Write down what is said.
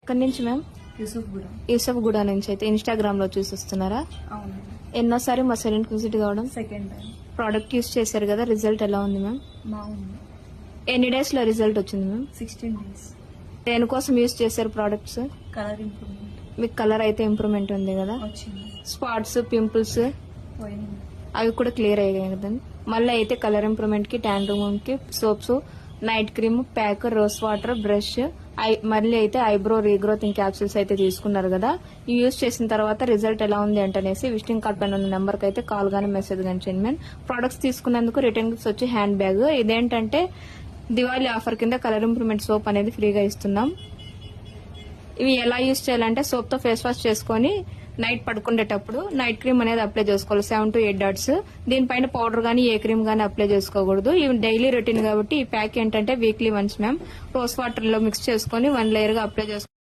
ఎక్కడి నుంచి మ్యామ్? యూసఫ్గూడ నుంచి. అయితే ఇన్స్టాగ్రామ్ లో చూసిస్తున్నారా? అవును. ఎన్నోసారి మా సెలూన్ కి విజిట్ కావడం? Second time. ప్రోడక్ట్ యూస్ చేశారు కదా, రిజల్ట్ ఎలా ఉంది మ్యామ్? బాగుంది. ఎన్ని డేస్ లో రిజల్ట్ వచ్చింది మ్యామ్? 16 days. దేనికోసం యూస్ చేశారు ప్రోడక్ట్స్? కలర్ ఇంప్రూవ్మెంట్ మీకు కలర్ అయితే ఇంప్రూవ్మెంట్ ఉంది కదా, వచ్చింది. స్పాట్స్ పింపుల్స్ పోయింది. అవి కూడా క్లియర్ అయ్యాయి కదా. మళ్ళీ అయితే కలర్ ఇంప్రూవ్మెంట్ కి, ట్యాన్ రిమూవ్ కి soaps, night cream, pack, rose water, brush, మళ్ళీ అయితే ఐబ్రో రీగ్రోతింగ్ క్యాప్సూల్స్ అయితే తీసుకున్నారు కదా. ఇవి యూజ్ చేసిన తర్వాత రిజల్ట్ ఎలా ఉంది అంటనేసి విజిటింగ్ కార్డ్ పైన ఉన్న నెంబర్ కి అయితే కాల్ గానీ మెసేజ్ కానీ చేయండి మ్యామ్. ప్రొడక్ట్స్ తీసుకున్నందుకు రిటర్న్ గిఫ్ట్స్ వచ్చి హ్యాండ్ బ్యాగ్. ఇదేంటంటే దివాళీ ఆఫర్ కింద కలర్ ఇంప్రూవ్మెంట్ సోప్ అనేది ఫ్రీగా ఇస్తున్నాం. ఇవి ఎలా యూజ్ చేయాలంటే సోప్ తో ఫేస్ వాష్ చేసుకుని నైట్ పడుకునేటప్పుడు నైట్ క్రీమ్ అనేది అప్లై చేసుకోవాలి, 7 to 8 డాట్స్. దీనిపైన పౌడర్ గానీ ఏ క్రీమ్ గానీ అప్లై చేసుకోకూడదు. ఇవి డైలీ రొటీన్ కాబట్టి ఈ ప్యాక్ ఏంటంటే weekly once ma'am rose water లో మిక్స్ చేసుకుని 1 లేయర్ గా అప్లై చేసుకోవాలి.